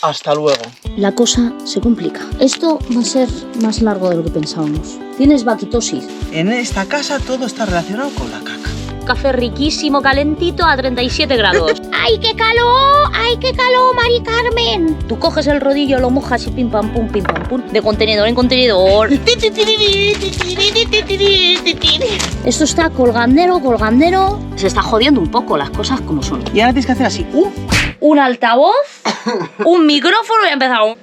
Hasta luego. La cosa se complica. Esto va a ser más largo de lo que pensábamos. Tienes vaquitosis. En esta casa todo está relacionado con la caca. Café riquísimo, calentito a 37 grados. ¡Ay, qué calor! ¡Ay, qué calor, Mari Carmen! Tú coges el rodillo, lo mojas y pim pam pum, de contenedor en contenedor. Esto está colgandero. Se está jodiendo un poco las cosas como son. Y ahora tienes que hacer así. Un altavoz, un micrófono y ha empezado.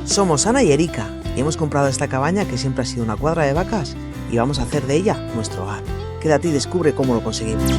Somos Ana y Erika y hemos comprado esta cabaña que siempre ha sido una cuadra de vacas y vamos a hacer de ella nuestro hogar. Quédate y descubre cómo lo conseguimos.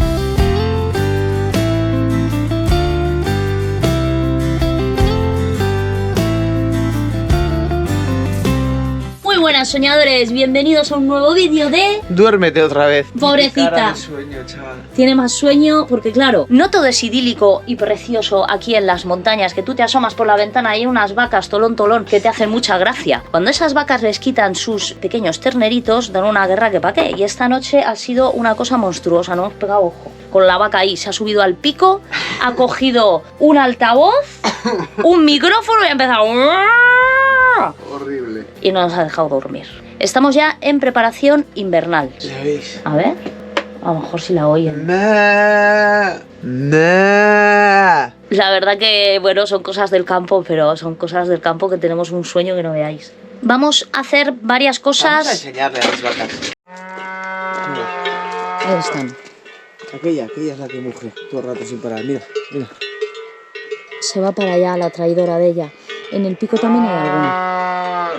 Muy buenas soñadores, bienvenidos a un nuevo vídeo de... Duérmete otra vez. Pobrecita. Qué cara de sueño, chaval. Tiene más sueño porque claro, no todo es idílico y precioso aquí en las montañas, que tú te asomas por la ventana y hay unas vacas tolón que te hacen mucha gracia. Cuando esas vacas les quitan sus pequeños terneritos, dan una guerra que pa' qué. Y esta noche ha sido una cosa monstruosa, no hemos pegado ojo. Con la vaca ahí, se ha subido al pico, ha cogido un altavoz, un micrófono y ha empezado... Horrible. Y no nos ha dejado dormir. Estamos ya en preparación invernal. ¿Ya veis? A ver, a lo mejor si la oyen. La verdad que, bueno, son cosas del campo, pero son cosas del campo que tenemos un sueño que no veáis. Vamos a hacer varias cosas. Vamos a enseñarle a las vacas. Ahí están. Aquella es la que muge todo el rato sin parar. Mira. Se va para allá la traidora de ella. En el pico también hay alguna.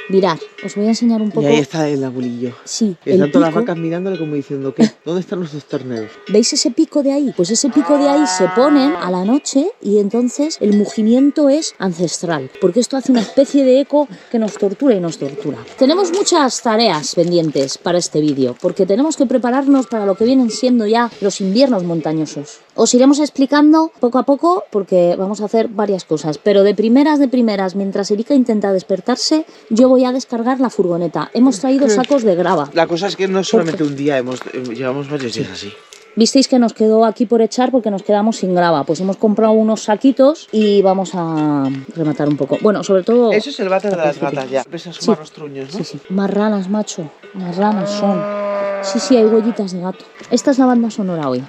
Mirad, os voy a enseñar un poco. Y ahí está el abuelillo. Sí, Y el están todas las pico. vacas mirándole como diciendo, ¿qué? ¿Dónde están nuestros terneros? ¿Veis ese pico de ahí? Pues ese pico de ahí se ponen a la noche y entonces el mugimiento es ancestral, porque esto hace una especie de eco que nos tortura y nos tortura. Tenemos muchas tareas pendientes para este vídeo, porque tenemos que prepararnos para lo que vienen siendo ya los inviernos montañosos. Os iremos explicando poco a poco porque vamos a hacer varias cosas, pero de primeras, mientras Erika intenta despertarse, yo voy a descargar la furgoneta. Hemos traído sacos de grava. La cosa es que no es solamente un día, llevamos varios días así. Visteis que nos quedó aquí por echar porque nos quedamos sin grava. Pues hemos comprado unos saquitos y vamos a rematar un poco. Bueno, sobre todo... Eso es el váter de las principio. gatas ya. Empieza a Sí. sumar los truños, ¿no? Sí. Marranas, macho. Marranas son. Sí, hay huellitas de gato. Esta es la banda sonora hoy.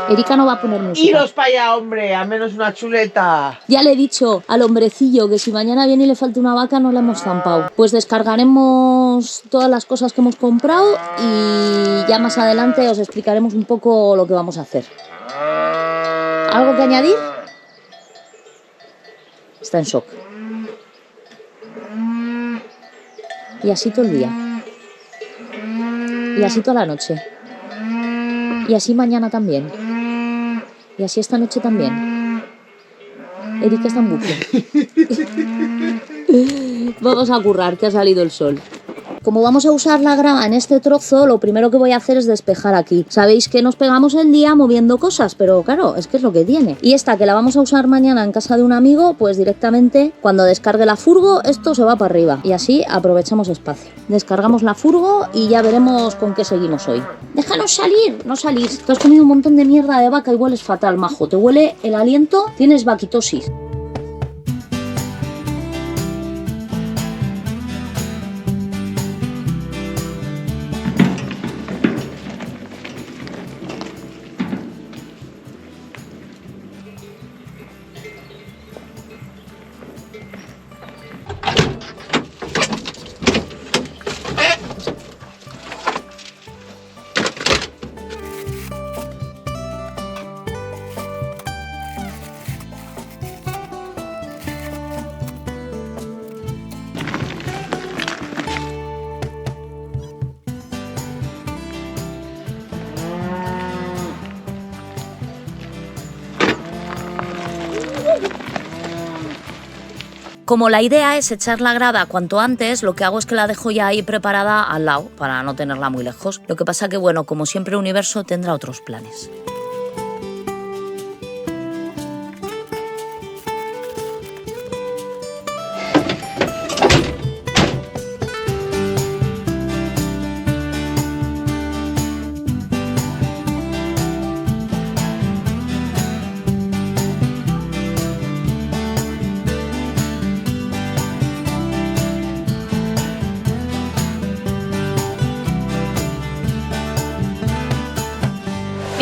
Erika no va a poner música. ¡Iros para allá, hombre! ¡A menos una chuleta! Ya le he dicho al hombrecillo que si mañana viene y le falta una vaca no la hemos zampado. Pues descargaremos todas las cosas que hemos comprado y ya más adelante os explicaremos un poco lo que vamos a hacer. ¿Algo que añadir? Está en shock. Y así todo el día. Y así toda la noche. Y así mañana también. Y así esta noche también. Erika está en bucle. Vamos a currar, que ha salido el sol. Como vamos a usar la grava en este trozo, lo primero que voy a hacer es despejar aquí. Sabéis que nos pegamos el día moviendo cosas, pero claro, es que es lo que tiene. Y esta que la vamos a usar mañana en casa de un amigo, pues directamente cuando descargue la furgo, esto se va para arriba. Y así aprovechamos espacio. Descargamos la furgo y ya veremos con qué seguimos hoy. ¡Déjanos salir! No salís. Tú has comido un montón de mierda de vaca y hueles fatal, majo. Te huele el aliento, tienes vaquitosis. Como la idea es echar la grava cuanto antes, lo que hago es que la dejo ya ahí preparada al lado, para no tenerla muy lejos. Lo que pasa que, bueno, como siempre el universo tendrá otros planes.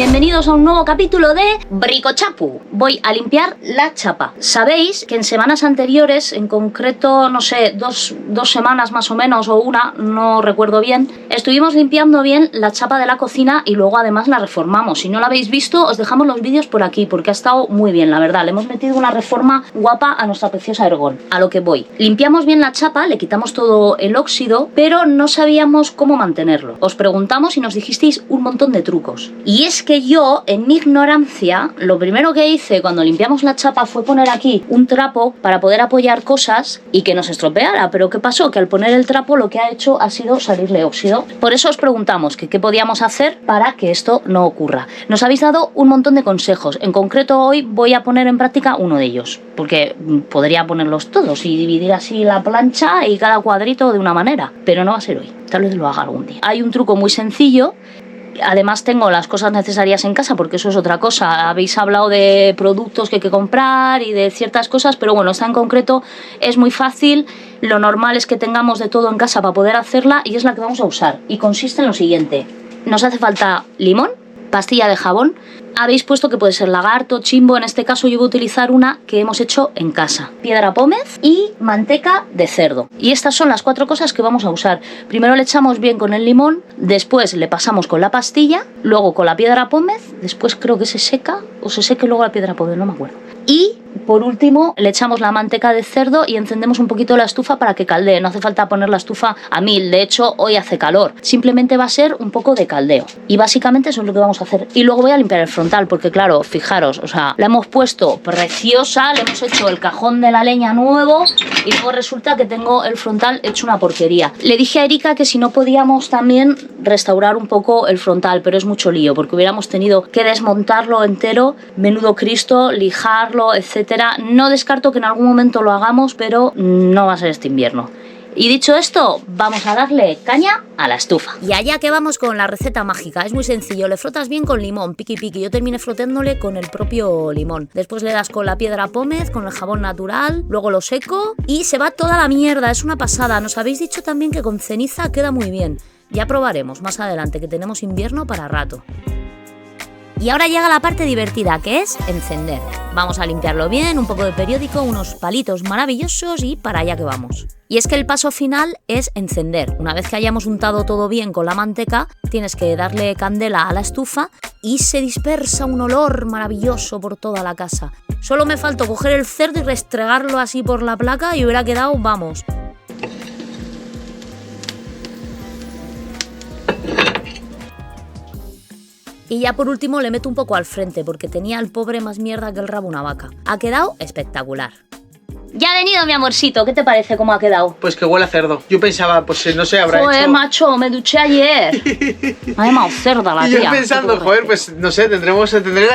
bienvenidos a un nuevo capítulo de Bricochapu. Voy a limpiar la chapa. Sabéis que en semanas anteriores, en concreto, no sé, dos semanas más o menos, o una, no recuerdo bien, estuvimos limpiando bien la chapa de la cocina y luego además la reformamos. Si no la habéis visto, os dejamos los vídeos por aquí porque ha estado muy bien, la verdad. Le hemos metido una reforma guapa a nuestra preciosa Ergon. A lo que voy. Limpiamos bien la chapa, le quitamos todo el óxido, pero no sabíamos cómo mantenerlo. Os preguntamos y nos dijisteis un montón de trucos. Y es que yo, en mi ignorancia, lo primero que hice cuando limpiamos la chapa fue poner aquí un trapo para poder apoyar cosas y que no se estropeara. Pero ¿qué pasó? Que al poner el trapo lo que ha hecho ha sido salirle óxido. Por eso os preguntamos que qué podíamos hacer para que esto no ocurra. Nos habéis dado un montón de consejos. En concreto hoy voy a poner en práctica uno de ellos, porque podría ponerlos todos y dividir así la plancha y cada cuadrito de una manera, pero no va a ser hoy. Tal vez lo haga algún día. Hay un truco muy sencillo. Además tengo las cosas necesarias en casa porque eso es otra cosa. Habéis hablado de productos que hay que comprar y de ciertas cosas, pero bueno, esta en concreto es muy fácil. Lo normal es que tengamos de todo en casa para poder hacerla y es la que vamos a usar. Y consiste en lo siguiente. Nos hace falta limón, pastilla de jabón. Habéis puesto que puede ser lagarto, chimbo, en este caso yo voy a utilizar una que hemos hecho en casa. Piedra pómez y manteca de cerdo. Y estas son las 4 cosas que vamos a usar. Primero le echamos bien con el limón, después le pasamos con la pastilla, luego con la piedra pómez, después creo que se seca o se seca y luego la piedra pómez, no me acuerdo. Y por último le echamos la manteca de cerdo y encendemos un poquito la estufa para que caldee. No hace falta poner la estufa a 1000, de hecho hoy hace calor. Simplemente va a ser un poco de caldeo. Y básicamente eso es lo que vamos a hacer. Y luego voy a limpiar el frontal porque claro, fijaros, o sea, la hemos puesto preciosa, le hemos hecho el cajón de la leña nuevo y luego resulta que tengo el frontal hecho una porquería. Le dije a Erika que si no podíamos también restaurar un poco el frontal, pero es mucho lío porque hubiéramos tenido que desmontarlo entero, menudo Cristo, lijarlo, etcétera. No descarto que en algún momento lo hagamos, pero no va a ser este invierno. Y dicho esto, vamos a darle caña a la estufa. Y allá que vamos con la receta mágica. Es muy sencillo, le frotas bien con limón, piqui piqui. Yo terminé frotándole con el propio limón. Después le das con la piedra pómez, con el jabón natural, luego lo seco y se va toda la mierda, es una pasada. Nos habéis dicho también que con ceniza queda muy bien. Ya probaremos más adelante, que tenemos invierno para rato. Y ahora llega la parte divertida, que es encender. Vamos a limpiarlo bien, un poco de periódico, unos palitos maravillosos y para allá que vamos. Y es que el paso final es encender. Una vez que hayamos untado todo bien con la manteca, tienes que darle candela a la estufa y se dispersa un olor maravilloso por toda la casa. Solo me faltó coger el cerdo y restregarlo así por la placa y hubiera quedado, vamos. Y ya por último le meto un poco al frente porque tenía al pobre más mierda que el rabo una vaca. Ha quedado espectacular. Ya ha venido mi amorcito, ¿qué te parece cómo ha quedado? Pues que huele a cerdo. Yo pensaba, pues no sé, habrá hecho... macho, me duché ayer. Ha llamado cerda la y tía. yo pensando, joder, pues no sé, tendré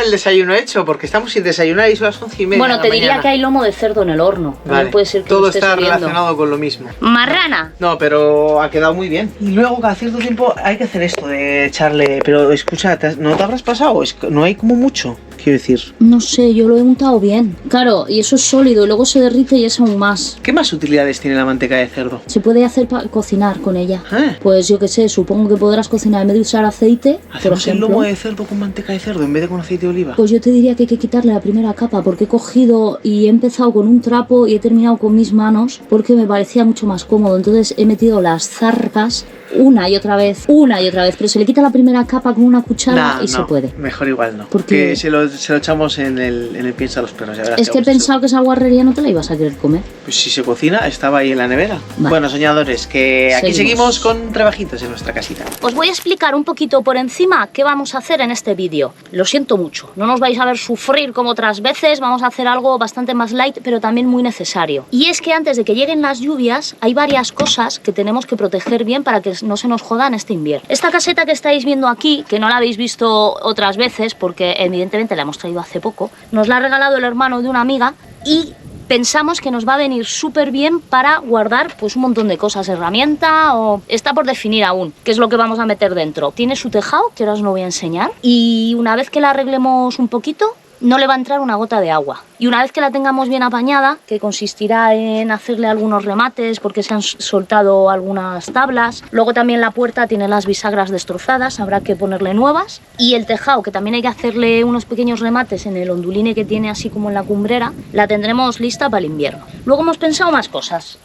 el desayuno hecho, porque estamos sin desayunar y son las 11:30. Bueno, te diría que hay lomo de cerdo en el horno. Vale. No puede ser que todo está relacionado con lo mismo. Marrana. No, pero ha quedado muy bien. Y luego cada cierto tiempo hay que hacer esto de echarle... Pero escucha, ¿no te habrás pasado? Es que no hay como mucho, quiero decir. No sé, yo lo he untado bien. Claro, y eso es sólido y luego se derrite y es aún más. ¿Qué más utilidades tiene la manteca de cerdo? Se puede hacer para cocinar con ella. ¿Eh? Pues yo qué sé, supongo que podrás cocinar en vez de usar aceite, por ¿Hacemos el ejemplo. lomo de cerdo con manteca de cerdo en vez de con aceite de oliva? Pues yo te diría que hay que quitarle la primera capa porque he cogido y he empezado con un trapo y he terminado con mis manos porque me parecía mucho más cómodo. Entonces he metido las zarcas una y otra vez, pero se le quita la primera capa con una cuchara y se puede. Mejor igual no. Porque que se lo echamos en el pienso a los perros. Ya verás es que he pensado que esa guarrería no te la ibas a querer comer. Pues si se cocina, estaba ahí en la nevera. Vale. Bueno, soñadores, que aquí seguimos con trabajitos en nuestra casita. Os voy a explicar un poquito por encima qué vamos a hacer en este vídeo. Lo siento mucho, no nos vais a ver sufrir como otras veces, vamos a hacer algo bastante más light, pero también muy necesario. Y es que antes de que lleguen las lluvias, hay varias cosas que tenemos que proteger bien para que no se nos jodan este invierno. Esta caseta que estáis viendo aquí, que no la habéis visto otras veces, porque evidentemente la hemos traído hace poco, nos la ha regalado el hermano de una amiga y pensamos que nos va a venir súper bien para guardar pues un montón de cosas, herramienta o... Está por definir aún qué es lo que vamos a meter dentro. Tiene su tejado, que ahora os lo voy a enseñar, y una vez que la arreglemos un poquito, no le va a entrar una gota de agua. Y una vez que la tengamos bien apañada, que consistirá en hacerle algunos remates porque se han soltado algunas tablas, luego también la puerta tiene las bisagras destrozadas, habrá que ponerle nuevas, y el tejado, que también hay que hacerle unos pequeños remates en el honduline que tiene así como en la cumbrera, la tendremos lista para el invierno. Luego hemos pensado más cosas.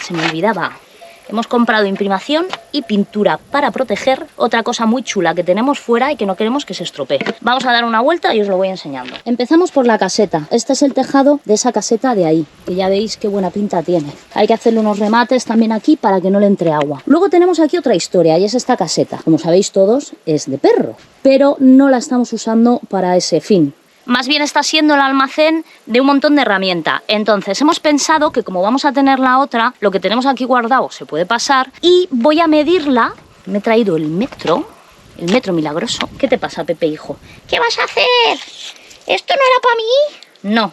Se me olvidaba. Hemos comprado imprimación y pintura para proteger otra cosa muy chula que tenemos fuera y que no queremos que se estropee. Vamos a dar una vuelta y os lo voy enseñando. Empezamos por la caseta. Este es el tejado de esa caseta de ahí, que ya veis qué buena pinta tiene. Hay que hacerle unos remates también aquí para que no le entre agua. Luego tenemos aquí otra historia y es esta caseta. Como sabéis todos, es de perro, pero no la estamos usando para ese fin. Más bien está siendo el almacén de un montón de herramientas. Entonces hemos pensado que como vamos a tener la otra, lo que tenemos aquí guardado se puede pasar y voy a medirla. Me he traído el metro milagroso. ¿Qué te pasa, Pepe, hijo? ¿Qué vas a hacer? ¿Esto no era para mí? No,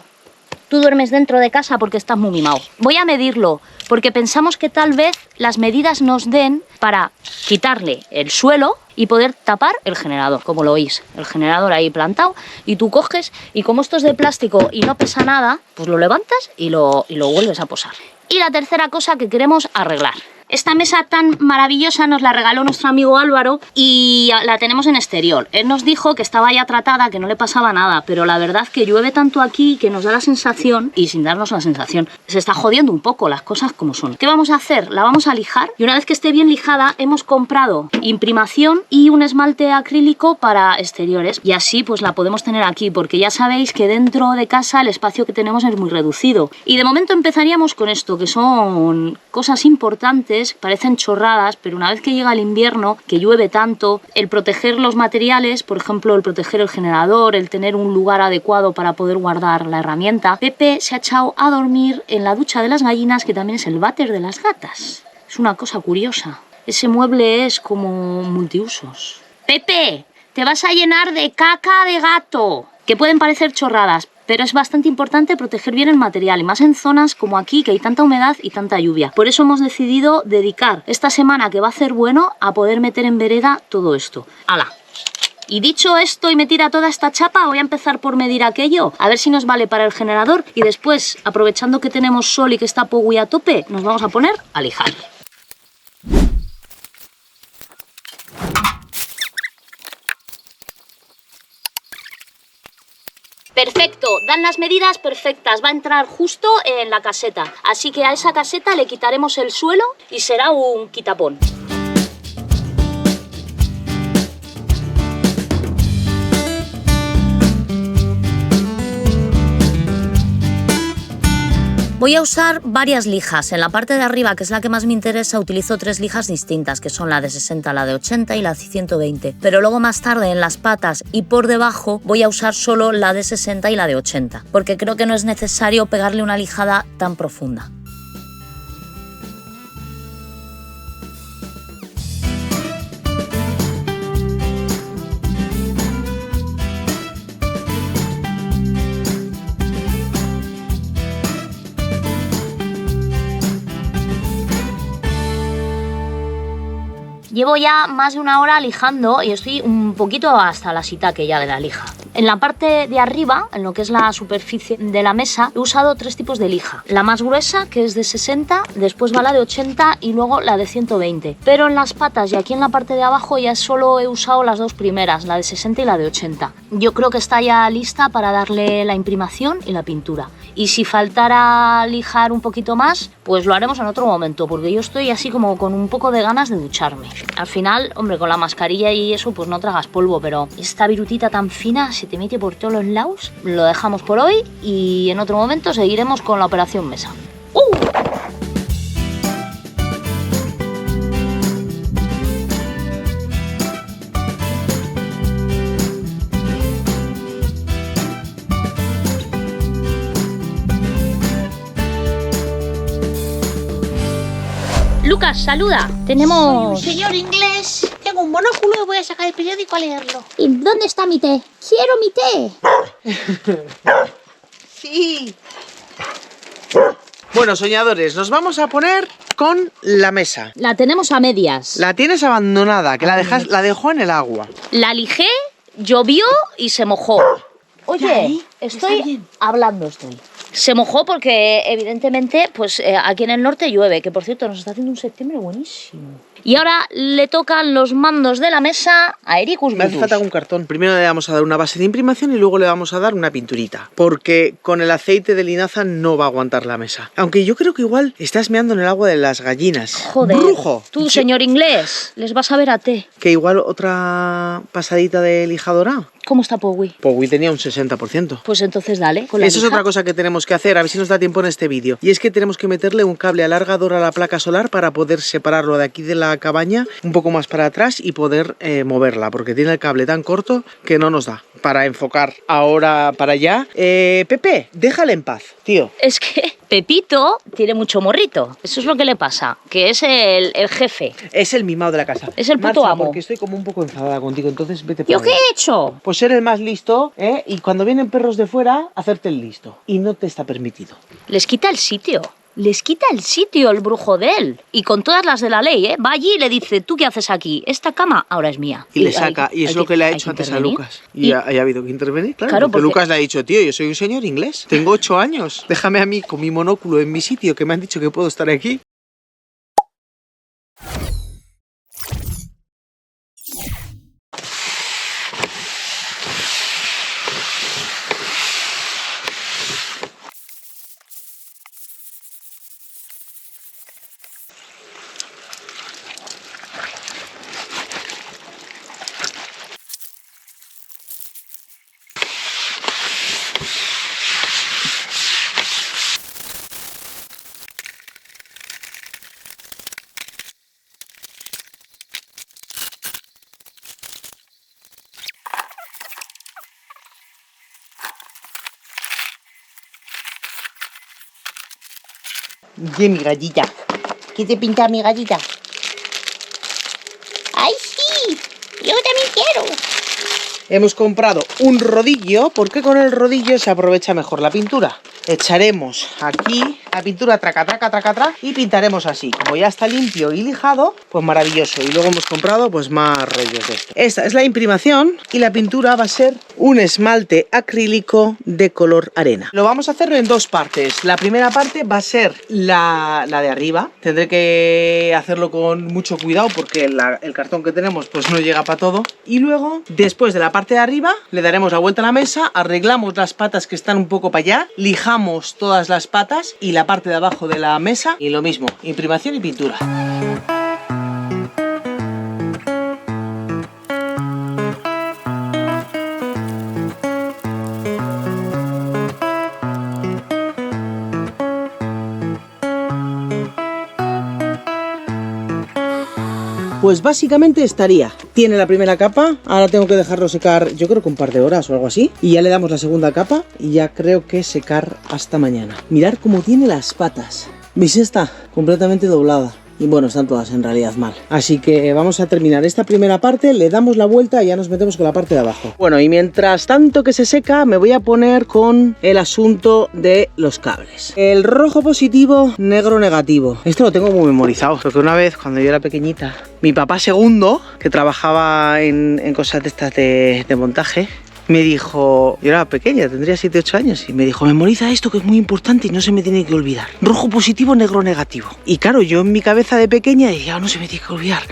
tú duermes dentro de casa porque estás muy mimado. Voy a medirlo porque pensamos que tal vez las medidas nos den para quitarle el suelo y poder tapar el generador, como lo oís, el generador ahí plantado, y tú coges y como esto es de plástico y no pesa nada, pues lo levantas y lo vuelves a posar. Y la tercera cosa que queremos arreglar. Esta mesa tan maravillosa nos la regaló nuestro amigo Álvaro y la tenemos en exterior. Él nos dijo que estaba ya tratada, que no le pasaba nada, pero la verdad que llueve tanto aquí que nos da la sensación, y sin darnos la sensación, se está jodiendo un poco las cosas como son. ¿Qué vamos a hacer? La vamos a lijar y una vez que esté bien lijada hemos comprado imprimación y un esmalte acrílico para exteriores y así pues la podemos tener aquí porque ya sabéis que dentro de casa el espacio que tenemos es muy reducido. Y de momento empezaríamos con esto, que son cosas importantes, parecen chorradas, pero una vez que llega el invierno, que llueve tanto, el proteger los materiales, por ejemplo, el proteger el generador, el tener un lugar adecuado para poder guardar la herramienta. Pepe se ha echado a dormir en la ducha de las gallinas, que también es el váter de las gatas. Es una cosa curiosa. Ese mueble es como multiusos. Pepe, te vas a llenar de caca de gato, que pueden parecer chorradas, pero es bastante importante proteger bien el material, y más en zonas como aquí, que hay tanta humedad y tanta lluvia. Por eso hemos decidido dedicar esta semana que va a hacer bueno a poder meter en vereda todo esto. ¡Hala! Y dicho esto y metida toda esta chapa, voy a empezar por medir aquello, a ver si nos vale para el generador, y después, aprovechando que tenemos sol y que está Pogui a tope, nos vamos a poner a lijar. Perfecto, dan las medidas perfectas, va a entrar justo en la caseta. Así que a esa caseta le quitaremos el suelo y será un quitapón. Voy a usar varias lijas. En la parte de arriba, que es la que más me interesa, utilizo 3 lijas distintas, que son la de 60, la de 80 y la de 120. Pero luego más tarde en las patas y por debajo voy a usar solo la de 60 y la de 80, porque creo que no es necesario pegarle una lijada tan profunda. Llevo ya más de una hora lijando y estoy un poquito hasta la sitaque ya de la lija. En la parte de arriba, en lo que es la superficie de la mesa, he usado 3 tipos de lija. La más gruesa, que es de 60, después va la de 80 y luego la de 120. Pero en las patas y aquí en la parte de abajo ya solo he usado las 2 primeras, la de 60 y la de 80. Yo creo que está ya lista para darle la imprimación y la pintura. Y si faltara lijar un poquito más, pues lo haremos en otro momento, porque yo estoy así como con un poco de ganas de ducharme. Al final, hombre, con la mascarilla y eso, pues no tragas polvo, pero esta virutita tan fina se te mete por todos los lados. Lo dejamos por hoy y en otro momento seguiremos con la operación mesa. Lucas, saluda. Tenemos... Soy un señor inglés. Tengo un monóculo y voy a sacar el periódico a leerlo. ¿Y dónde está mi té? ¡Quiero mi té! Sí. Bueno, soñadores, nos vamos a poner con la mesa. La tenemos a medias. La tienes abandonada, que la dejó en el agua. La lijé, llovió y se mojó. Oye, ahí, estoy está bien. hablando, estoy. Se mojó porque, evidentemente, pues aquí en el norte llueve, que por cierto nos está haciendo un septiembre buenísimo. Y ahora le tocan los mandos de la mesa a Ericus Me hace falta un cartón. Primero le vamos a dar una base de imprimación y luego le vamos a dar una pinturita. Porque con el aceite de linaza no va a aguantar la mesa. Aunque yo creo que igual estás meando en el agua de las gallinas. Joder, ¡Brujo! tú, señor inglés, les vas a ver a té. Que igual otra pasadita de lijadora. ¿Cómo está Powi? Powi tenía un 60%. Pues entonces dale, con la Eso es lija. otra cosa que tenemos que hacer, a ver si nos da tiempo en este vídeo. Y es que tenemos que meterle un cable alargador a la placa solar para poder separarlo de aquí de la cabaña un poco más para atrás y poder moverla, porque tiene el cable tan corto que no nos da para enfocar ahora para allá. Pepe, déjale en paz, tío. Es que Pepito tiene mucho morrito. Eso es lo que le pasa, que es el jefe. Es el mimado de la casa. Es el puto Marcha, amo. porque estoy como un poco enfadada contigo, entonces vete ¿Yo por qué ahí. he hecho? Pues ser el más listo, y cuando vienen perros de fuera, hacerte el listo. Y no te está permitido. Les quita el sitio. Les quita el sitio el brujo de él. Y con todas las de la ley, ¿eh? Va allí y le dice, ¿tú qué haces aquí? Esta cama ahora es mía. Y le saca, y es hay lo que le ha hay hecho antes a intervenir. Lucas. Y ha habido que intervenir, claro. Claro, porque porque- Lucas le ha dicho, tío, yo soy un señor inglés, tengo 8 años, déjame a mí con mi monóculo en mi sitio, que me han dicho que puedo estar aquí. Y mi gallita. ¿Qué te pinta mi gallita? ¡Ay, sí! Yo también quiero. Hemos comprado un rodillo, porque con el rodillo se aprovecha mejor la pintura. Echaremos aquí la pintura traca, traca, traca, traca y pintaremos así. Como ya está limpio y lijado, pues maravilloso. Y luego hemos comprado pues más rollos de esto. Esta es la imprimación y la pintura va a ser un esmalte acrílico de color arena. Lo vamos a hacer en dos partes. La primera parte va a ser la de arriba. Tendré que hacerlo con mucho cuidado porque el cartón que tenemos pues no llega para todo. Y luego, después de la parte de arriba, le daremos la vuelta a la mesa, arreglamos las patas que están un poco para allá, lijamos todas las patas y la parte de abajo de la mesa y lo mismo, imprimación y pintura. Pues básicamente estaría. Tiene la primera capa, ahora tengo que dejarlo secar, yo creo que un par de horas o algo así. Y ya le damos la segunda capa y ya creo que secar hasta mañana. Mirad cómo tiene las patas. ¿Veis esta? Completamente doblada. Y bueno, están todas en realidad mal. Así que vamos a terminar esta primera parte, le damos la vuelta y ya nos metemos con la parte de abajo. Bueno, y mientras tanto que se seca, me voy a poner con el asunto de los cables. El rojo positivo, negro negativo. Esto lo tengo muy memorizado, porque una vez cuando yo era pequeñita, mi papá segundo, que trabajaba en cosas de estas de montaje, me dijo, yo era pequeña, tendría 7, 8 años, y me dijo, memoriza esto que es muy importante y no se me tiene que olvidar. Rojo positivo, negro negativo. Y claro, yo en mi cabeza de pequeña decía, no se me tiene que olvidar.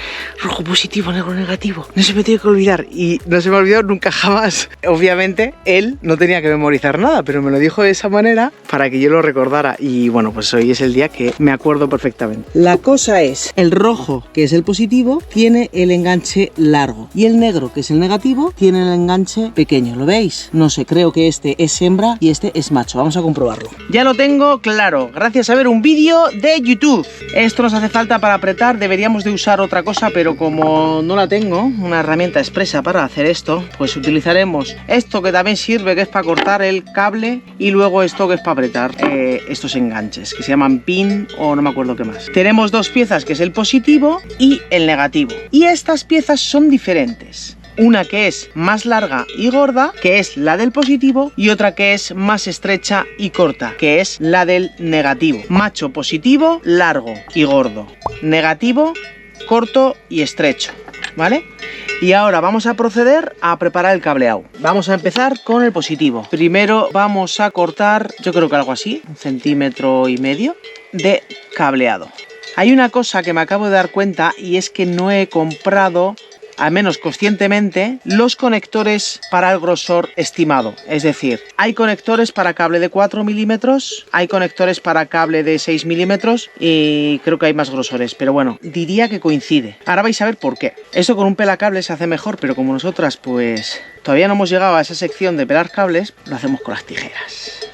Rojo positivo, negro negativo. No se me tiene que olvidar. Y no se me olvidó nunca jamás. Obviamente, él no tenía que memorizar nada, pero me lo dijo de esa manera para que yo lo recordara. Y bueno, pues hoy es el día que me acuerdo perfectamente. La cosa es, el rojo, que es el positivo, tiene el enganche largo. Y el negro, que es el negativo, tiene el enganche pequeño. ¿Lo veis? No sé, creo que este es hembra y este es macho. Vamos a comprobarlo. Ya lo tengo claro, gracias a ver un vídeo de YouTube. Esto nos hace falta para apretar, deberíamos de usar otra cosa, pero como no la tengo, una herramienta expresa para hacer esto, pues utilizaremos esto que también sirve, que es para cortar el cable, y luego esto que es para apretar estos enganches, que se llaman pin o no me acuerdo qué más. Tenemos dos piezas, que es el positivo y el negativo. Y estas piezas son diferentes. Una que es más larga y gorda, que es la del positivo, y otra que es más estrecha y corta, que es la del negativo. Macho positivo, largo y gordo. Negativo, corto y estrecho. ¿vale? Y ahora vamos a proceder a preparar el cableado. Vamos a empezar con el positivo. Primero vamos a cortar, yo creo que algo así, 1,5 centímetros de cableado. Hay una cosa que me acabo de dar cuenta y es que no he comprado, al menos conscientemente, los conectores para el grosor estimado. Es decir, hay conectores para cable de 4 milímetros, hay conectores para cable de 6 milímetros y creo que hay más grosores, pero bueno, diría que coincide. Ahora vais a ver por qué. Esto con un pelacable se hace mejor, pero como nosotras pues todavía no hemos llegado a esa sección de pelar cables, lo hacemos con las tijeras.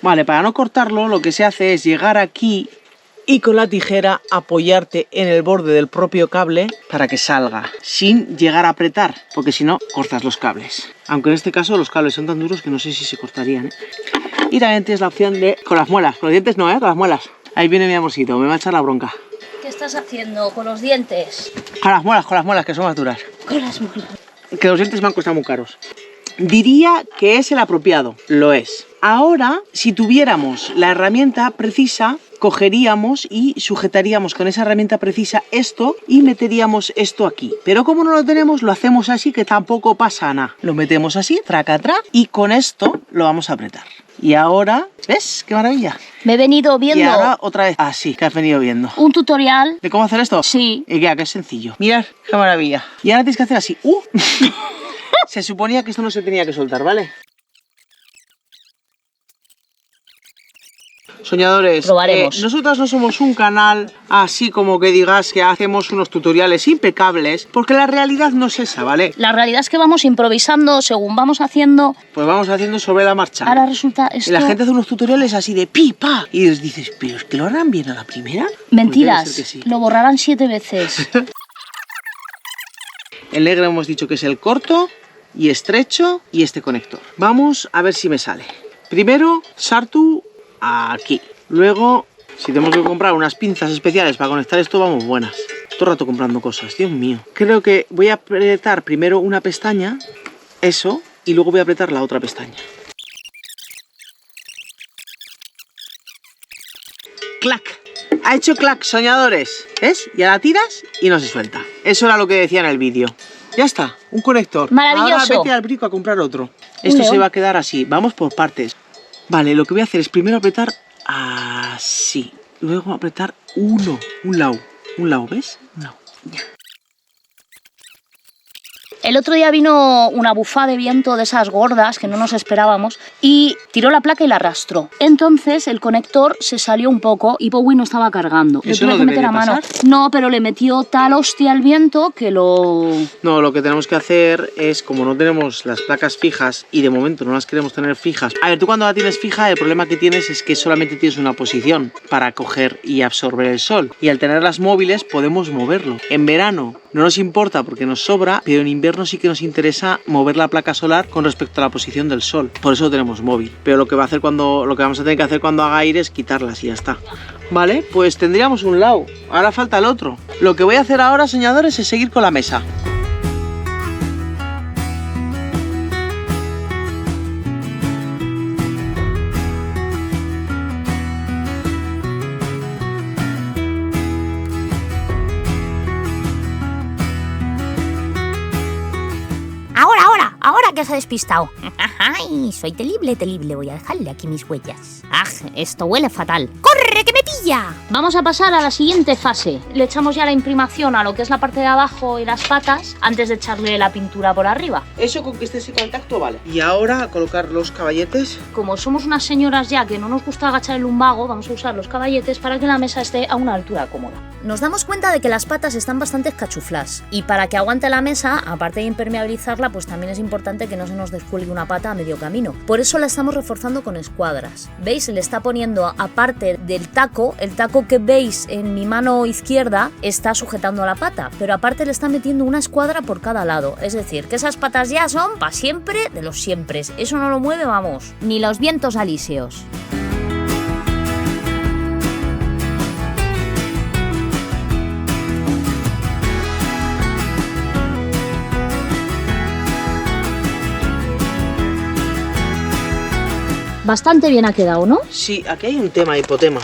Vale, para no cortarlo lo que se hace es llegar aquí y con la tijera apoyarte en el borde del propio cable para que salga, sin llegar a apretar, porque si no, cortas los cables. Aunque en este caso los cables son tan duros que no sé si se cortarían, ¿eh? Y también tienes la opción de con las muelas, con los dientes no, con las muelas. Ahí viene mi amorcito, me va a echar la bronca. ¿Qué estás haciendo con los dientes? Con las muelas, que son más duras. Con las muelas. Que los dientes me han costado muy caros. Diría que es el apropiado, lo es. Ahora, si tuviéramos la herramienta precisa, cogeríamos y sujetaríamos con esa herramienta precisa esto y meteríamos esto aquí. Pero como no lo tenemos, lo hacemos así, que tampoco pasa nada. Lo metemos así, traca, y con esto lo vamos a apretar. Y ahora, ¿ves? ¡Qué maravilla! Me he venido viendo... Y ahora otra vez así, que has venido viendo. Un tutorial. ¿De cómo hacer esto? Sí. Y que es sencillo. Mirad, qué maravilla. Y ahora tienes que hacer así. Se suponía que esto no se tenía que soltar, ¿vale? Soñadores, probaremos. Nosotros no somos un canal así como que digas que hacemos unos tutoriales impecables, porque la realidad no es esa, ¿vale? La realidad es que vamos improvisando según vamos haciendo. Pues vamos haciendo sobre la marcha. Ahora resulta esto... Y la gente hace unos tutoriales así de pipa y les dices, pero es que lo harán bien a la primera. Mentiras, Pues debe ser que sí. lo borrarán 7 veces. El negro hemos dicho que es el corto y estrecho y este conector. Vamos a ver si me sale. Primero, Sartu aquí. Luego, si tenemos que comprar unas pinzas especiales para conectar esto, vamos buenas. Todo el rato comprando cosas, Dios mío. Creo que voy a apretar primero una pestaña, eso, y luego voy a apretar la otra pestaña. ¡Clac! Ha hecho clac, soñadores. ¿Ves? Ya la tiras y no se suelta. Eso era lo que decía en el vídeo. Ya está, un conector. Maravilloso. Ahora vete al brico a comprar otro. Esto se va a quedar así. Vamos por partes. Vale, lo que voy a hacer es primero apretar así. Luego apretar un lado, ¿ves? Un lado. Ya. El otro día vino una bufada de viento de esas gordas que no nos esperábamos y tiró la placa y la arrastró. Entonces el conector se salió un poco y Bowie no estaba cargando. ¿Eso no debe de pasar? No, pero le metió tal hostia al viento que lo... No, lo que tenemos que hacer es, como no tenemos las placas fijas y de momento no las queremos tener fijas. A ver, tú cuando la tienes fija, el problema que tienes es que solamente tienes una posición para coger y absorber el sol. Y al tenerlas móviles podemos moverlo. En verano no nos importa porque nos sobra, pero en invierno sí que nos interesa mover la placa solar con respecto a la posición del sol. Por eso lo tenemos móvil. Pero lo que vamos a tener que hacer cuando haga aire es quitarlas y ya está. Vale, pues tendríamos un lado. Ahora falta el otro. Lo que voy a hacer ahora, soñadores, es seguir con la mesa. Ahora que se ha despistado. Ay, soy terrible. Voy a dejarle aquí mis huellas. ¡Ah! Esto huele fatal. ¡Corre, que me pilla! Vamos a pasar a la siguiente fase. Le echamos ya la imprimación a lo que es la parte de abajo y las patas antes de echarle la pintura por arriba. Eso con que esté ese contacto vale. Y ahora a colocar los caballetes. Como somos unas señoras ya que no nos gusta agachar el lumbago, vamos a usar los caballetes para que la mesa esté a una altura cómoda. Nos damos cuenta de que las patas están bastante cachuflas y para que aguante la mesa, aparte de impermeabilizarla, pues también es importante que no se nos descuelgue una pata a medio camino. Por eso la estamos reforzando con escuadras. ¿Veis? Le está poniendo aparte del taco, el taco que veis en mi mano izquierda está sujetando a la pata, pero aparte le está metiendo una escuadra por cada lado. Es decir, que esas patas ya son para siempre de los siempre. Eso no lo mueve, vamos, ni los vientos alíseos. Bastante bien ha quedado, ¿no? Sí, aquí hay un tema, hipotema,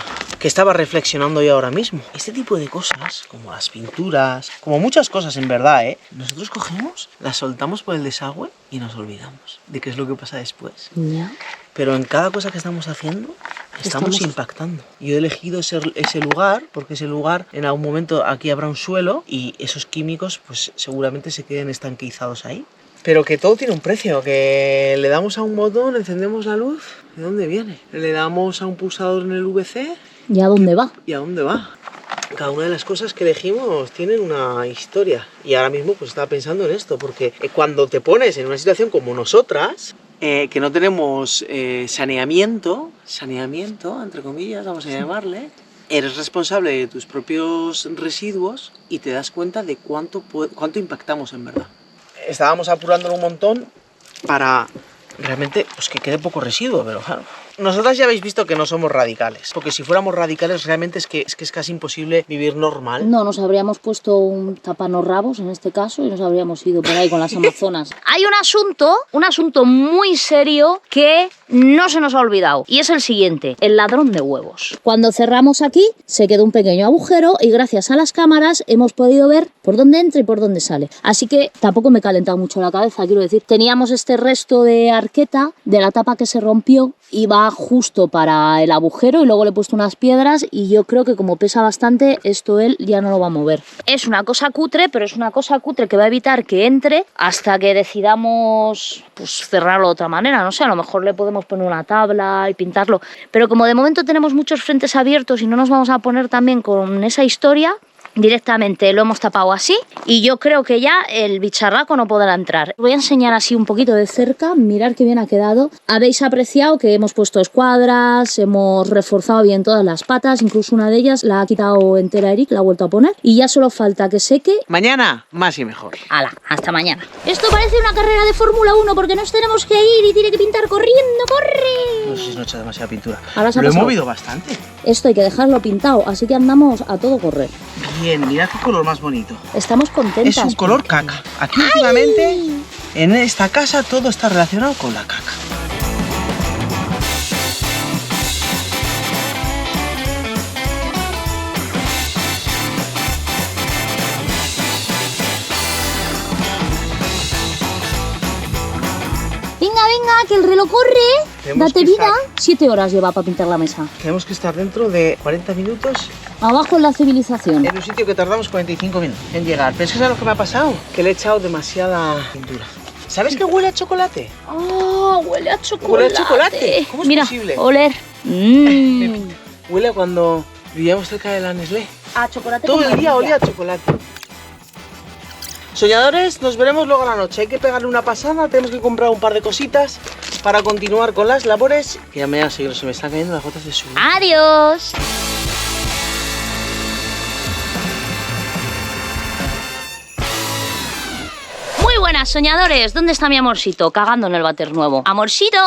que estaba reflexionando yo ahora mismo. Este tipo de cosas, como las pinturas, como muchas cosas en verdad, nosotros cogemos, las soltamos por el desagüe y nos olvidamos de qué es lo que pasa después. Ya. Pero en cada cosa que estamos haciendo, estamos impactando. Yo he elegido ese lugar, porque ese lugar, en algún momento aquí habrá un suelo y esos químicos pues seguramente se queden estanquizados ahí. Pero que todo tiene un precio, que le damos a un botón, encendemos la luz, ¿de dónde viene? Le damos a un pulsador en el VC. ¿Y a dónde va? ¿Y a dónde va? Cada una de las cosas que elegimos tienen una historia. Y ahora mismo pues estaba pensando en esto, porque cuando te pones en una situación como nosotras, que no tenemos saneamiento, entre comillas, vamos a llamarle, eres responsable de tus propios residuos y te das cuenta de cuánto impactamos en verdad. Estábamos apurándolo un montón para realmente pues que quede poco residuo, pero claro. Nosotras ya habéis visto que no somos radicales, porque si fuéramos radicales realmente es que es casi imposible vivir normal. No, nos habríamos puesto un tapanorrabos en este caso y nos habríamos ido por ahí con las amazonas. Hay un asunto muy serio que no se nos ha olvidado y es el siguiente, el ladrón de huevos. Cuando cerramos aquí se quedó un pequeño agujero y gracias a las cámaras hemos podido ver por dónde entra y por dónde sale. Así que tampoco me he calentado mucho la cabeza, quiero decir, teníamos este resto de arqueta de la tapa que se rompió y va justo para el agujero y luego le he puesto unas piedras y yo creo que como pesa bastante esto él ya no lo va a mover. Es una cosa cutre, pero es una cosa cutre que va a evitar que entre hasta que decidamos pues cerrarlo de otra manera, no sé, a lo mejor le podemos poner una tabla y pintarlo, pero como de momento tenemos muchos frentes abiertos y no nos vamos a poner también con esa historia, directamente lo hemos tapado así y yo creo que ya el bicharraco no podrá entrar. Voy a enseñar así un poquito de cerca, mirar qué bien ha quedado. Habéis apreciado que hemos puesto escuadras, hemos reforzado bien todas las patas, incluso una de ellas la ha quitado entera Eric, la ha vuelto a poner y ya solo falta que seque. Mañana más y mejor. ¡Hala! Hasta mañana. Esto parece una carrera de Fórmula 1 porque nos tenemos que ir y tiene que pintar corriendo. ¡Corre! No sé si se nos echa demasiada pintura. Ahora se ha Lo he pasado. movido bastante. Esto hay que dejarlo pintado, así que andamos a todo correr. Bien, mirad qué color más bonito. Estamos contentas. Es un color caca. Aquí últimamente, en esta casa, todo está relacionado con la caca. Venga, que el reloj corre. Tenemos Date que vida. estar- 7 horas lleva para pintar la mesa. Tenemos que estar dentro de 40 minutos Abajo en la civilización. en un sitio que tardamos 45 minutos en llegar. Pero es que ¿sabes lo que me ha pasado? Que le he echado demasiada pintura. ¿Sabes que huele a chocolate? ¡Oh, huele a chocolate! Huele a chocolate. ¿Cómo es Mira, posible? oler. Huele a cuando vivíamos cerca de la Nestlé. A chocolate Todo con el día vainilla. olía a chocolate. Soñadores, nos veremos luego a la noche. Hay que pegarle una pasada, tenemos que comprar un par de cositas para continuar con las labores. Que ya me se me están cayendo las gotas de sudor. ¡Adiós! Muy buenas, soñadores. ¿Dónde está mi amorcito? Cagando en el váter nuevo. ¡Amorcito!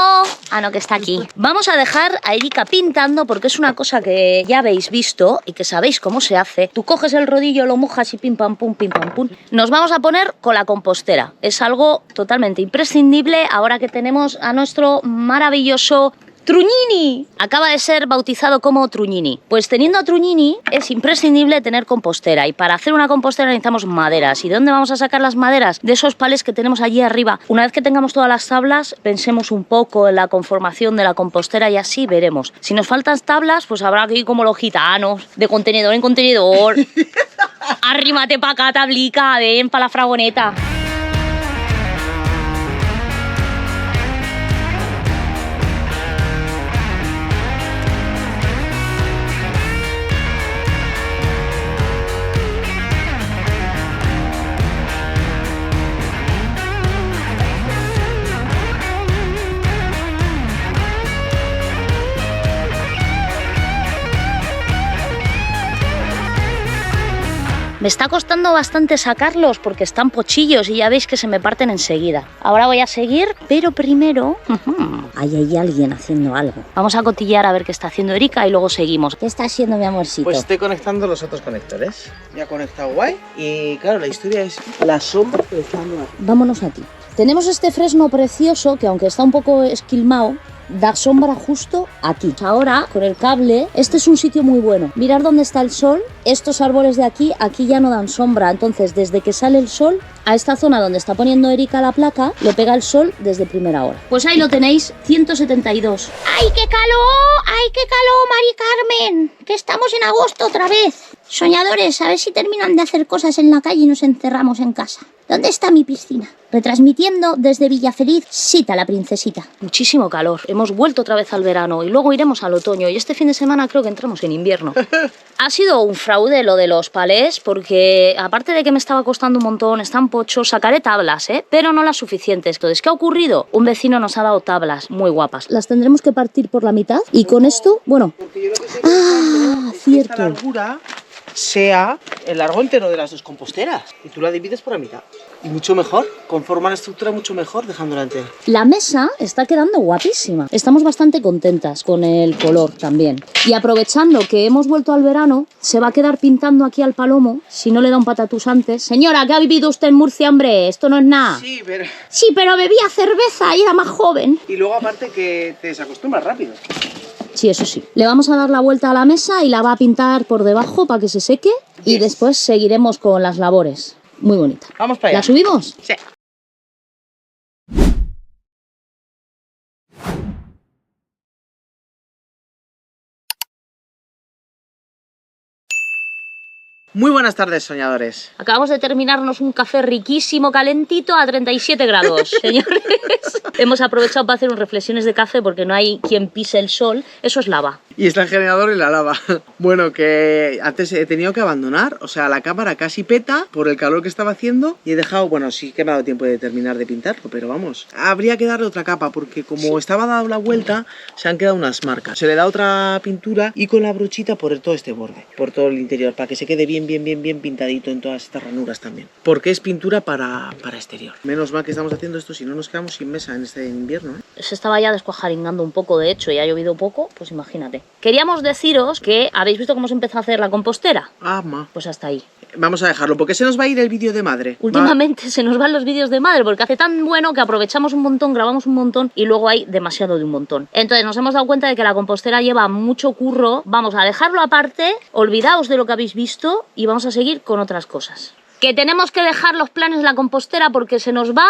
Ah, no, que está aquí. Vamos a dejar a Erika pintando porque es una cosa que ya habéis visto y que sabéis cómo se hace. Tú coges el rodillo, lo mojas y pim pam pum, pim pam pum. Nos vamos a poner con la compostera. Es algo totalmente imprescindible ahora que tenemos a nuestro maravilloso Truñini. Acaba de ser bautizado como Truñini. Pues teniendo a Truñini es imprescindible tener compostera y para hacer una compostera necesitamos maderas. ¿Y de dónde vamos a sacar las maderas? De esos palés que tenemos allí arriba. Una vez que tengamos todas las tablas, pensemos un poco en la conformación de la compostera y así veremos. Si nos faltan tablas, pues habrá que ir como los gitanos, de contenedor en contenedor. Arrímate pa' acá, tablica, ven pa' la fragoneta. Me está costando bastante sacarlos porque están pochillos y ya veis que se me parten enseguida. Ahora voy a seguir, pero primero... Ahí hay alguien haciendo algo. Vamos a cotillear a ver qué está haciendo Erika y luego seguimos. ¿Qué está haciendo mi amorcito? Pues estoy conectando los otros conectores. Ya conectado guay. Y claro, la historia es la sombra que le está dando. Vámonos aquí. Tenemos este fresno precioso que aunque está un poco esquilmado, da sombra justo aquí. Ahora, con el cable, este es un sitio muy bueno. Mirad dónde está el sol. Estos árboles de aquí ya no dan sombra. Entonces, desde que sale el sol, a esta zona donde está poniendo Erika la placa, le pega el sol desde primera hora. Pues ahí lo tenéis, 172. ¡Ay, qué calor! ¡Ay, qué calor, Mari Carmen! Que estamos en agosto otra vez. Soñadores, a ver si terminan de hacer cosas en la calle y nos encerramos en casa. ¿Dónde está mi piscina? Retransmitiendo desde Villafeliz, Sita la princesita. Muchísimo calor. Hemos vuelto otra vez al verano y luego iremos al otoño. Y este fin de semana creo que entramos en invierno. Ha sido un fraude lo de los palés porque, aparte de que me estaba costando un montón, están pochos, sacaré tablas, pero no las suficientes. Entonces, ¿qué ha ocurrido? Un vecino nos ha dado tablas muy guapas. Las tendremos que partir por la mitad y con esto, bueno... Ah, cierto. Esta largura sea el largo entero de las dos composteras y tú la divides por la mitad. Y mucho mejor, conforma la estructura mucho mejor dejándola entera. La mesa está quedando guapísima. Estamos bastante contentas con el color también. Y aprovechando que hemos vuelto al verano, se va a quedar pintando aquí al palomo, si no le da un patatús antes. Señora, ¿qué ha vivido usted en Murcia, hombre? Esto no es nada. Sí, pero... Sí, pero bebía cerveza y era más joven. Y luego aparte que te desacostumbras rápido. Sí, eso sí. Le vamos a dar la vuelta a la mesa y la va a pintar por debajo para que se seque. Y después seguiremos con las labores. Muy bonita. Vamos para allá. ¿La subimos? Sí. Muy buenas tardes, soñadores. Acabamos de terminarnos un café riquísimo, calentito, a 37 grados, señores. Hemos aprovechado para hacer unas reflexiones de café porque no hay quien pise el sol. Eso es lava. Y está el generador y la lava. Bueno, que antes he tenido que abandonar, o sea, la cámara casi peta por el calor que estaba haciendo y he dejado, bueno, sí que me ha dado tiempo de terminar de pintarlo, pero vamos, habría que darle otra capa porque como estaba dado la vuelta, se han quedado unas marcas. Se le da otra pintura y con la brochita por todo este borde, por todo el interior, para que se quede bien pintadito en todas estas ranuras también. Porque es pintura para exterior. Menos mal que estamos haciendo esto, si no nos quedamos sin mesa en este invierno, ¿eh? Se estaba ya descuajaringando un poco, de hecho, y ha llovido poco, pues imagínate. Queríamos deciros que, ¿habéis visto cómo se empezó a hacer la compostera? Ah, ma. Pues hasta ahí. Vamos a dejarlo, porque se nos va a ir el vídeo de madre. Últimamente se nos van los vídeos de madre, porque hace tan bueno que aprovechamos un montón, grabamos un montón y luego hay demasiado de un montón. Entonces nos hemos dado cuenta de que la compostera lleva mucho curro. Vamos a dejarlo aparte, olvidaos de lo que habéis visto y vamos a seguir con otras cosas. Que tenemos que dejar los planes de la compostera porque se nos va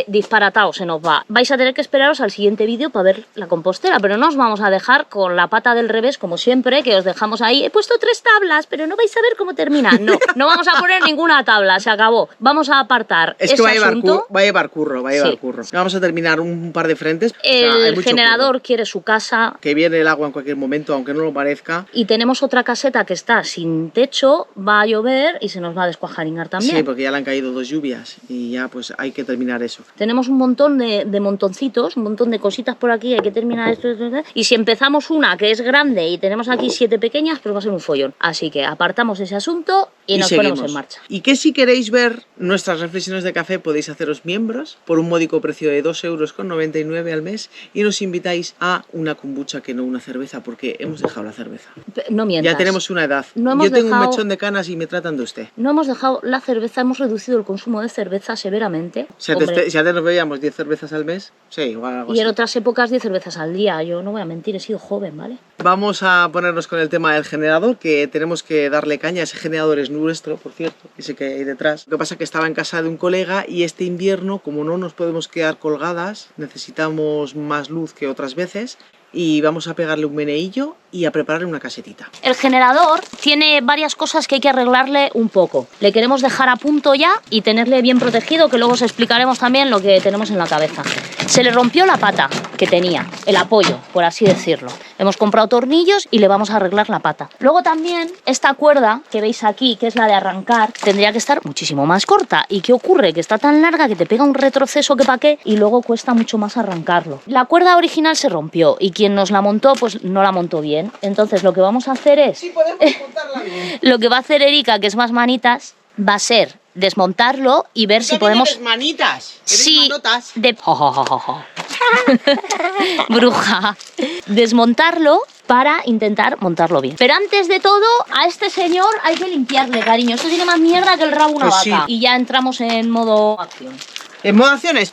disparatado, se nos va. Vais a tener que esperaros al siguiente vídeo para ver la compostera, pero no os vamos a dejar con la pata del revés, como siempre, que os dejamos ahí. He puesto 3 tablas, pero no vais a ver cómo termina. No, no vamos a poner ninguna tabla, se acabó. Vamos a apartar es que va a llevar curro. Sí. Vamos a terminar un par de frentes. El generador quiere su casa. Que viene el agua en cualquier momento, aunque no lo parezca. Y tenemos otra caseta que está sin techo, va a llover y se nos va a descuajaringar también. Sí, porque ya le han caído 2 lluvias y ya pues hay que terminar eso. Tenemos un montón de montoncitos, un montón de cositas por aquí, hay que terminar esto. Y si empezamos una que es grande y tenemos aquí 7 pequeñas, pues va a ser un follón. Así que apartamos ese asunto y nos ponemos en marcha. Y que si queréis ver nuestras reflexiones de café podéis haceros miembros por un módico precio de 2,99 € al mes y nos invitáis a una kombucha que no una cerveza, porque hemos dejado la cerveza. No mientas. Ya tenemos una edad. No Yo tengo un mechón de canas y me tratan de usted. No hemos dejado la cerveza, hemos reducido el consumo de cerveza severamente. Si antes nos bebíamos 10 cervezas al mes, sí, igual algo y así. en otras épocas 10 cervezas al día. Yo no voy a mentir, he sido joven, ¿vale? Vamos a ponernos con el tema del generador, que tenemos que darle caña. Ese generador es nuestro, por cierto, ese que hay detrás. Lo que pasa es que estaba en casa de un colega y este invierno, como no nos podemos quedar colgadas, necesitamos más luz que otras veces. Y vamos a pegarle un meneillo y a prepararle una casetita. El generador tiene varias cosas que hay que arreglarle un poco. Le queremos dejar a punto ya y tenerle bien protegido, que luego os explicaremos también lo que tenemos en la cabeza. Se le rompió la pata que tenía, el apoyo, por así decirlo. Hemos comprado tornillos y le vamos a arreglar la pata. Luego también esta cuerda que veis aquí, que es la de arrancar, tendría que estar muchísimo más corta. ¿Y qué ocurre? Que está tan larga que te pega un retroceso que pa' qué y luego cuesta mucho más arrancarlo. La cuerda original se rompió y quien nos la montó, pues no la montó bien. Entonces lo que vamos a hacer es... Sí, podemos montarla bien. Lo que va a hacer Erika, que es más manitas, va a ser desmontarlo y ver si podemos... Eres manitas, eres Sí, manotas. Bruja. Desmontarlo para intentar montarlo bien. Pero antes de todo, a este señor hay que limpiarle, cariño. Esto tiene más mierda que el rabo de una Pues vaca. sí. Y ya entramos en modo acción. En modo acciones.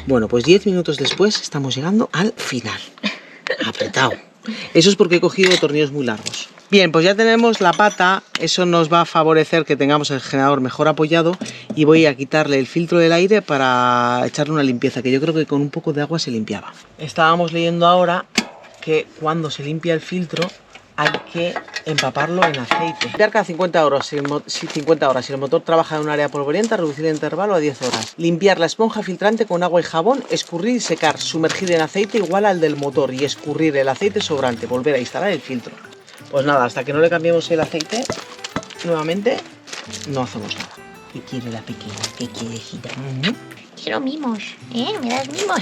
Bueno, pues 10 minutos después estamos llegando al final. Apretado. Eso es porque he cogido tornillos muy largos. Bien, pues ya tenemos la pata. Eso nos va a favorecer que tengamos el generador mejor apoyado. Y voy a quitarle el filtro del aire para echarle una limpieza, que yo creo que con un poco de agua se limpiaba. Estábamos leyendo ahora que cuando se limpia el filtro hay que empaparlo en aceite. Limpiar cada 50 horas. Si el motor trabaja en un área polvorienta, reducir el intervalo a 10 horas. Limpiar la esponja filtrante con agua y jabón, escurrir y secar. Sumergir en aceite igual al del motor y escurrir el aceite sobrante. Volver a instalar el filtro. Pues nada, hasta que no le cambiemos el aceite nuevamente, no hacemos nada. ¿Qué quiere la pequeña? ¿Qué quiere, hijita? Quiero mimos, ¿eh? ¿Me das mimos?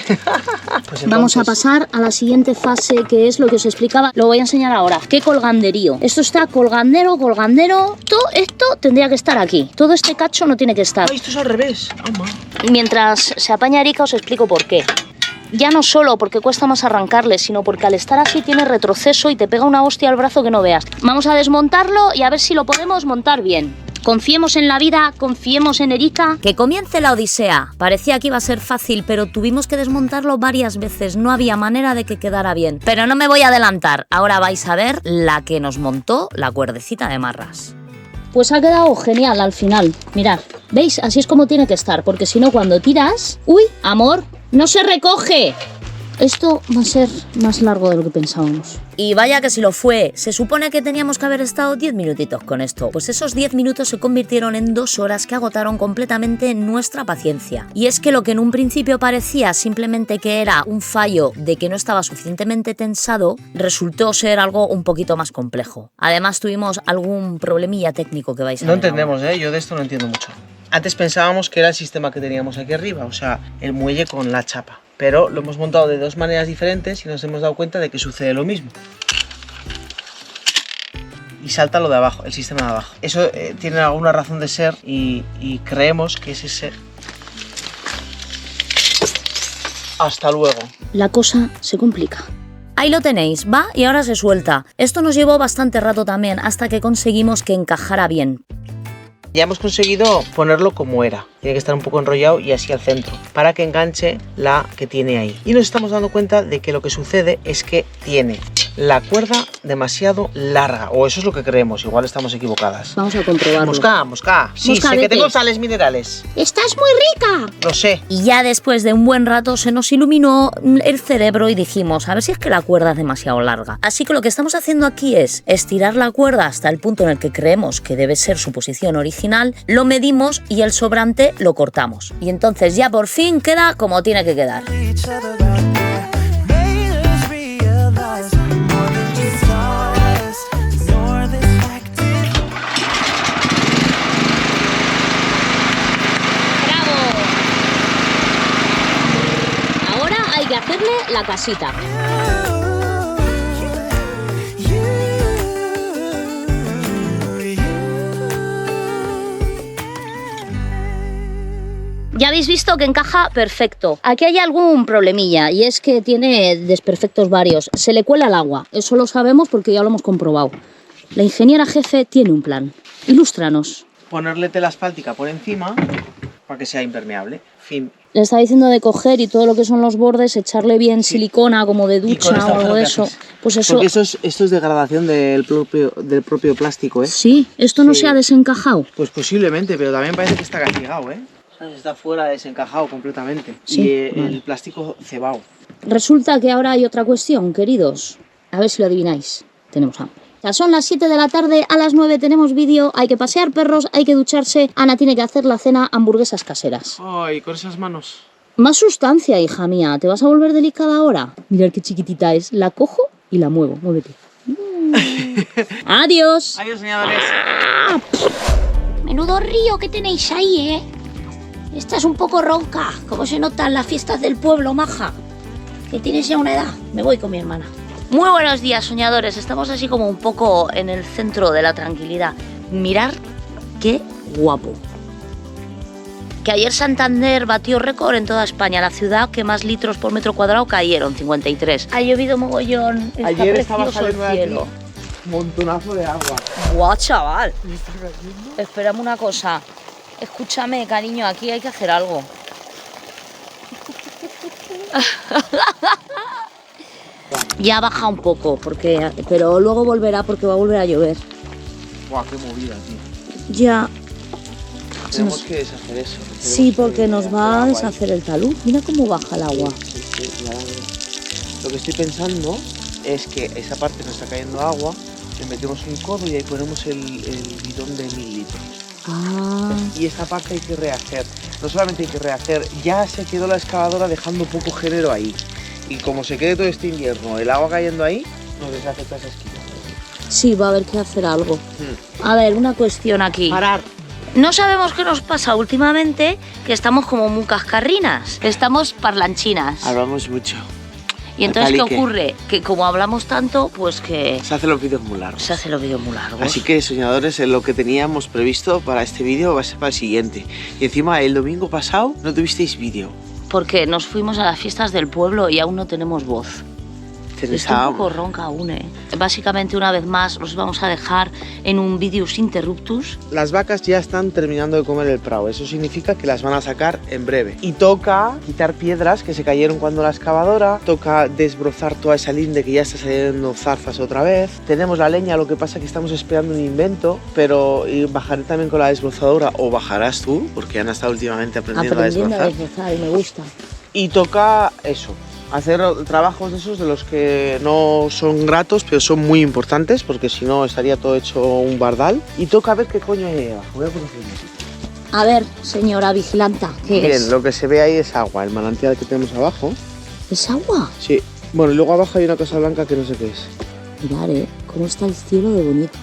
Pues Vamos a pasar a la siguiente fase, que es lo que os explicaba. Lo voy a enseñar ahora. ¿Qué colganderío? Esto está colgandero. Todo esto tendría que estar aquí. Todo este cacho no tiene que estar. ¡Ay, esto es al revés! Mientras se apaña Erika os explico por qué. Ya no solo porque cuesta más arrancarle, sino porque al estar así tiene retroceso y te pega una hostia al brazo que no veas. Vamos a desmontarlo y a ver si lo podemos montar bien. Confiemos en la vida, confiemos en Erika. Que comience la odisea. Parecía que iba a ser fácil, pero tuvimos que desmontarlo varias veces. No había manera de que quedara bien. Pero no me voy a adelantar. Ahora vais a ver la que nos montó la cuerdecita de marras. Pues ha quedado genial al final. Mirad, ¿veis? Así es como tiene que estar, porque si no cuando tiras... ¡Uy, amor! ¡No se recoge! Esto va a ser más largo de lo que pensábamos. Y vaya que si lo fue. Se supone que teníamos que haber estado 10 minutitos con esto. Pues esos 10 minutos se convirtieron en 2 horas que agotaron completamente nuestra paciencia. Y es que lo que en un principio parecía simplemente que era un fallo de que no estaba suficientemente tensado, resultó ser algo un poquito más complejo. Además tuvimos algún problemilla técnico que vais a ver. No entendemos, yo de esto no entiendo mucho. Antes pensábamos que era el sistema que teníamos aquí arriba, o sea, el muelle con la chapa. Pero lo hemos montado de 2 maneras diferentes y nos hemos dado cuenta de que sucede lo mismo. Y salta lo de abajo, el sistema de abajo. Eso tiene alguna razón de ser y creemos que es ese. Hasta luego. La cosa se complica. Ahí lo tenéis, va y ahora se suelta. Esto nos llevó bastante rato también hasta que conseguimos que encajara bien. Ya hemos conseguido ponerlo como era. Tiene que estar un poco enrollado y así al centro, para que enganche la que tiene ahí. Y nos estamos dando cuenta de que lo que sucede es que tiene la cuerda demasiado larga. O eso es lo que creemos, igual estamos equivocadas. Vamos a comprobarlo. Mosca. Sí, Mosca, sé que vete. tengo sales minerales. ¡Estás muy rica! Lo sé. Y ya después de un buen rato se nos iluminó el cerebro y dijimos, a ver si es que la cuerda es demasiado larga. Así que lo que estamos haciendo aquí es estirar la cuerda hasta el punto en el que creemos que debe ser su posición original, lo medimos y el sobrante lo cortamos. Y entonces ya por fin queda como tiene que quedar. Hay que hacerle la casita. Ya habéis visto que encaja perfecto. Aquí hay algún problemilla y es que tiene desperfectos varios. Se le cuela el agua, eso lo sabemos porque ya lo hemos comprobado. La ingeniera jefe tiene un plan. Ilústranos. Ponerle tela asfáltica por encima para que sea impermeable. Fin. Le está diciendo de coger y todo lo que son los bordes, echarle bien silicona como de ducha o algo de eso. Pues eso. Porque esto es degradación del propio plástico, ¿eh? Sí, esto no se ha desencajado. Pues posiblemente, pero también parece que está castigado, ¿eh? Está fuera, desencajado completamente. Sí, y vale. el plástico cebado. Resulta que ahora hay otra cuestión, queridos. A ver si lo adivináis. Tenemos hambre. Ya son las 7 de la tarde, a las 9 tenemos vídeo, hay que pasear perros, hay que ducharse. Ana tiene que hacer la cena, hamburguesas caseras. Ay, con esas manos. Más sustancia, hija mía. ¿Te vas a volver delicada ahora? Mirad qué chiquitita es. La cojo y la muevo. Muévete. Adiós. Adiós, soñadores. Menudo río que tenéis ahí, ¿eh? Esta es un poco ronca, como se nota en las fiestas del pueblo, maja. Que tienes ya una edad. Me voy con mi hermana. Muy buenos días, soñadores. Estamos así como un poco en el centro de la tranquilidad. Mirar qué guapo. Que ayer Santander batió récord en toda España, la ciudad que más litros por metro cuadrado cayeron, 53. Ha llovido mogollón, está Ayer estaba precioso el saliendo de cielo. aquí montonazo de agua. Guau, chaval. Espérame una cosa. Escúchame, cariño, aquí hay que hacer algo. Ya baja un poco, pero luego volverá porque va a volver a llover. Buah, qué movida, tío. Ya. Tenemos que deshacer eso. Sí, porque nos va a deshacer el talud. Mira cómo baja el agua. Sí, ya la veo. Lo que estoy pensando es que esa parte nos está cayendo agua, le metemos un codo y ahí ponemos el bidón de 1000 litros. Ah. Y esta parte hay que rehacer. No solamente hay que rehacer, ya se quedó la excavadora dejando poco género ahí. Y como se quede todo este invierno, el agua cayendo ahí, nos deshace toda esa esquina. Sí, va a haber que hacer algo. A ver, una cuestión aquí. Parar. No sabemos qué nos pasa últimamente, que estamos como muy cascarrinas. Estamos parlanchinas. Hablamos mucho. Y entonces, ¿qué Palique. ocurre? Que como hablamos tanto, pues que Se hacen los vídeos muy largos. se hacen los vídeos muy largos. Así que, soñadores, lo que teníamos previsto para este vídeo va a ser para el siguiente. Y encima, el domingo pasado no tuvisteis vídeo. Porque nos fuimos a las fiestas del pueblo y aún no tenemos voz. Estoy un poco ronca aún, ¿eh? Básicamente, una vez más, os vamos a dejar en un Videus Interruptus. Las vacas ya están terminando de comer el prado. Eso significa que las van a sacar en breve. Y toca quitar piedras que se cayeron cuando la excavadora. Toca desbrozar toda esa linde que ya está saliendo zarzas otra vez. Tenemos la leña, lo que pasa es que estamos esperando un invento. Pero bajaré también con la desbrozadora. O bajarás tú, porque han estado últimamente aprendiendo a desbrozar. desbrozar y me gusta. Y toca eso. Hacer trabajos de esos de los que no son gratos, pero son muy importantes, porque si no estaría todo hecho un bardal. Y toca ver qué coño hay ahí abajo. Voy a poner un... A ver, señora vigilanta, ¿qué Miren, es? lo que se ve ahí es agua, el manantial que tenemos abajo. ¿Es agua? Sí. Bueno, y luego abajo hay una cosa blanca que no sé qué es. Mirad, cómo está el cielo de bonito.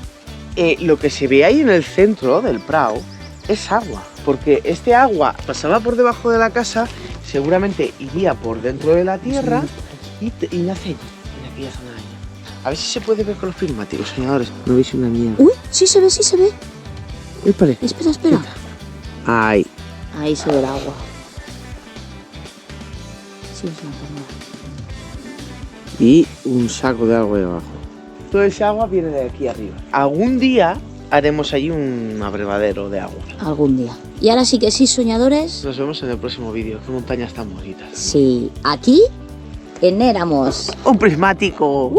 Lo que se ve ahí en el centro del prado es agua, porque este agua pasaba por debajo de la casa, seguramente iría por dentro de la tierra y nace allí, en aquella zona de allí. A ver si se puede ver con los prismáticos, señores. No veis una mierda. Uy, sí se ve, sí se ve. Épale. Espera, espera. Ahí. Ahí se ve el agua. Sí, es una cámara. Y un saco de agua de abajo. Todo ese agua viene de aquí arriba. Algún día haremos allí un abrevadero de agua. Algún día. Y ahora sí que sí, soñadores. Nos vemos en el próximo vídeo. Qué montañas tan bonitas. Sí, aquí en Éramos. ¡Un prismático!